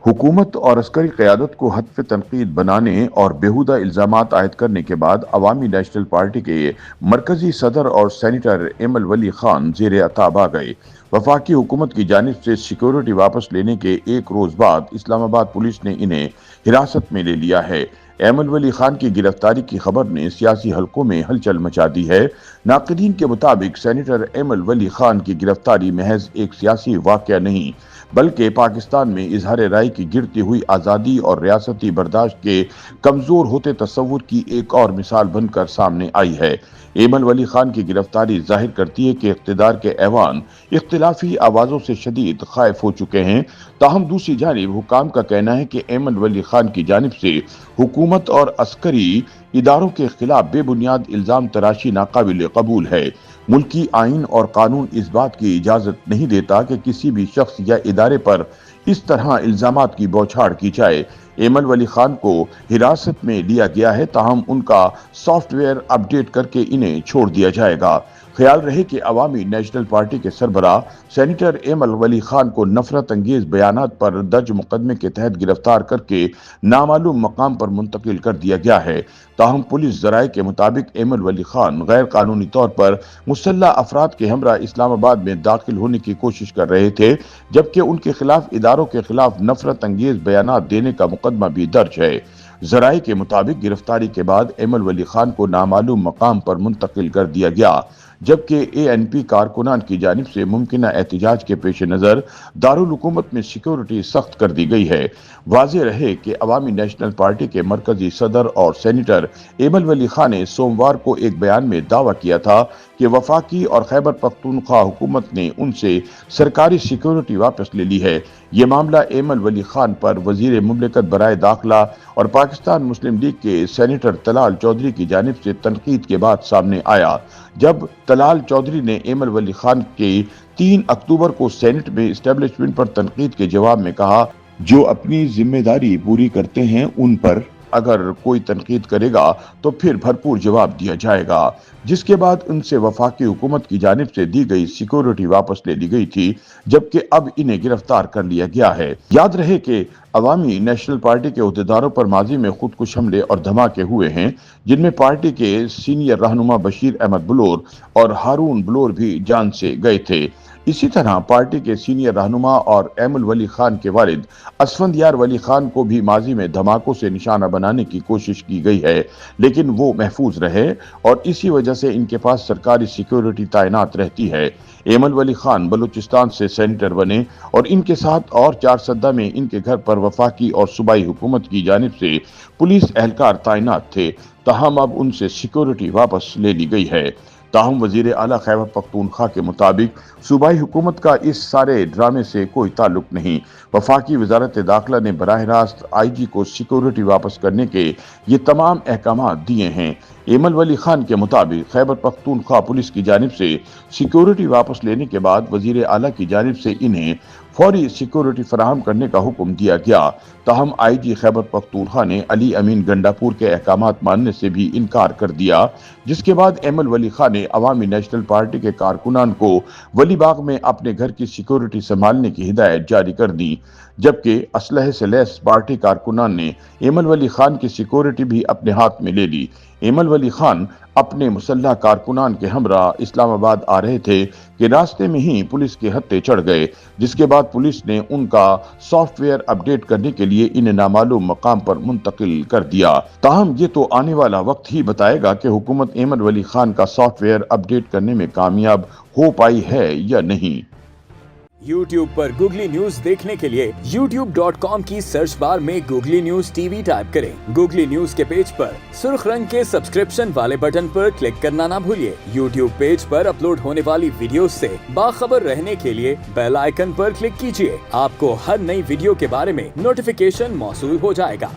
حکومت اور عسکری قیادت کو ہدف تنقید بنانے اور بیہودہ الزامات عائد کرنے کے بعد عوامی نیشنل پارٹی کے مرکزی صدر اور سینیٹر ایمل ولی خان زیر عتاب آ گئے۔ وفاقی حکومت کی جانب سے سیکیورٹی واپس لینے کے ایک روز بعد اسلام آباد پولیس نے انہیں حراست میں لے لیا ہے۔ ایمل ولی خان کی گرفتاری کی خبر نے سیاسی حلقوں میں ہلچل مچا دی ہے۔ ناقدین کے مطابق سینیٹر ایمل ولی خان کی گرفتاری محض ایک سیاسی واقعہ نہیں بلکہ پاکستان میں اظہار رائے کی گرتی ہوئی آزادی اور ریاستی برداشت کے کمزور ہوتے تصور کی ایک اور مثال بن کر سامنے آئی ہے۔ ایمل ولی خان کی گرفتاری ظاہر کرتی ہے کہ اقتدار کے ایوان اختلافی آوازوں سے شدید خائف ہو چکے ہیں۔ تاہم دوسری جانب حکام کا کہنا ہے کہ ایمل ولی خان کی جانب سے حکومت اور عسکری اداروں کے خلاف بے بنیاد الزام تراشی ناقابل قبول ہے۔ ملکی آئین اور قانون اس بات کی اجازت نہیں دیتا کہ کسی بھی شخص یا ادارے پر اس طرح الزامات کی بوچھاڑ کی جائے۔ ایمل ولی خان کو حراست میں لیا گیا ہے، تاہم ان کا سافٹ ویئر اپ ڈیٹ کر کے انہیں چھوڑ دیا جائے گا۔ خیال رہے کہ عوامی نیشنل پارٹی کے سربراہ سینیٹر ایمل ولی خان کو نفرت انگیز بیانات پر درج مقدمے کے تحت گرفتار کر کے نامعلوم مقام پر منتقل کر دیا گیا ہے۔ تاہم پولیس ذرائع کے مطابق ایمل ولی خان غیر قانونی طور پر مسلح افراد کے ہمراہ اسلام آباد میں داخل ہونے کی کوشش کر رہے تھے، جبکہ ان کے خلاف اداروں کے خلاف نفرت انگیز بیانات دینے کا مقدمہ بھی درج ہے۔ ذرائع کے مطابق گرفتاری کے بعد ایمل ولی خان کو نامعلوم مقام پر منتقل کر دیا گیا، جبکہ اے این پی کارکنان کی جانب سے ممکنہ احتجاج کے پیش نظر دارالحکومت میں سیکیورٹی سخت کر دی گئی ہے۔ واضح رہے کہ عوامی نیشنل پارٹی کے مرکزی صدر اور سینیٹر ایمل ولی خان نے سوموار کو ایک بیان میں دعویٰ کیا تھا کہ وفاقی اور خیبر پختونخوا حکومت نے ان سے سرکاری سیکیورٹی واپس لے لی ہے۔ یہ معاملہ ایمل ولی خان پر وزیر مملکت برائے داخلہ اور پاکستان مسلم لیگ کے سینیٹر طلال چودھری کی جانب سے تنقید کے بعد سامنے آیا، جب طلال چودھری نے ایمل ولی خان کے 3 اکتوبر کو سینٹ میں اسٹیبلشمنٹ پر تنقید کے جواب میں کہا، جو اپنی ذمہ داری پوری کرتے ہیں ان پر اگر کوئی تنقید کرے گا تو پھر بھرپور جواب دیا جائے گا، جس کے بعد ان سے وفاقی حکومت کی جانب سے دی گئی سیکیورٹی واپس لے لی گئی تھی، جبکہ اب انہیں گرفتار کر لیا گیا ہے۔ یاد رہے کہ عوامی نیشنل پارٹی کے عہدیداروں پر ماضی میں خودکش حملے اور دھماکے ہوئے ہیں، جن میں پارٹی کے سینئر رہنما بشیر احمد بلور اور ہارون بلور بھی جان سے گئے تھے۔ اسی طرح پارٹی کے سینئر رہنما اور ایمل ولی خان کے والد اسفندیار ولی خان کو بھی ماضی میں دھماکوں سے نشانہ بنانے کی کوشش کی گئی ہے، لیکن وہ محفوظ رہے اور اسی وجہ سے ان کے پاس سرکاری سیکیورٹی تعینات رہتی ہے۔ ایمل ولی خان بلوچستان سے سینیٹر بنے اور ان کے ساتھ اور 4 سدہ میں ان کے گھر پر وفاقی اور صوبائی حکومت کی جانب سے پولیس اہلکار تعینات تھے، تاہم اب ان سے سیکیورٹی واپس لے لی گئی ہے۔ تاہم وزیر اعلیٰ خیبر پختونخوا کے مطابق صوبائی حکومت کا اس سارے ڈرامے سے کوئی تعلق نہیں۔ وفاقی وزارت داخلہ نے براہ راست آئی جی کو سیکیورٹی واپس کرنے کے یہ تمام احکامات دیے ہیں۔ ایمل ولی خان کے مطابق خیبر پختونخوا پولیس کی جانب سے سیکیورٹی واپس لینے کے بعد وزیر اعلیٰ کی جانب سے انہیں فوری سیکیورٹی فراہم کرنے کا حکم دیا گیا، تاہم آئی جی خیبر پختونخوا نے علی امین گنڈاپور کے احکامات ماننے سے بھی انکار کر دیا، جس کے بعد ایمل ولی خان نے عوامی نیشنل پارٹی کے کارکنان کو ولی باغ میں اپنے گھر کی سیکیورٹی سنبھالنے کی ہدایت جاری کر دی، جبکہ اسلحے سے لیس پارٹی کارکنان نے ایمل ولی خان کی سیکیورٹی بھی اپنے ہاتھ میں لے لی۔ ایمل ولی خان اپنے مسلح کارکنان کے ہمراہ اسلام آباد آ رہے تھے کہ راستے میں ہی پولیس کے ہتھے چڑھ گئے، جس کے بعد پولیس نے ان کا سافٹ ویئر اپ ڈیٹ کرنے کے لیے انہیں نامعلوم مقام پر منتقل کر دیا۔ تاہم یہ تو آنے والا وقت ہی بتائے گا کہ حکومت ایمل ولی خان کا سافٹ ویئر اپ ڈیٹ کرنے میں کامیاب ہو پائی ہے یا نہیں۔ YouTube پر گوگلی نیوز دیکھنے کے لیے youtube.com کی سرچ بار میں googly news T V type کریں۔ گوگلی نیوز کے پیج پر سرخ رنگ کے سبسکرپشن والے بٹن پر کلک کرنا نہ بھولیے۔ YouTube پیج پر اپلوڈ ہونے والی ویڈیوز سے باخبر رہنے کے لیے بیل آئیکن پر کلک کیجیے۔ آپ کو ہر نئی ویڈیو کے بارے میں نوٹیفیکیشن موصول ہو جائے گا۔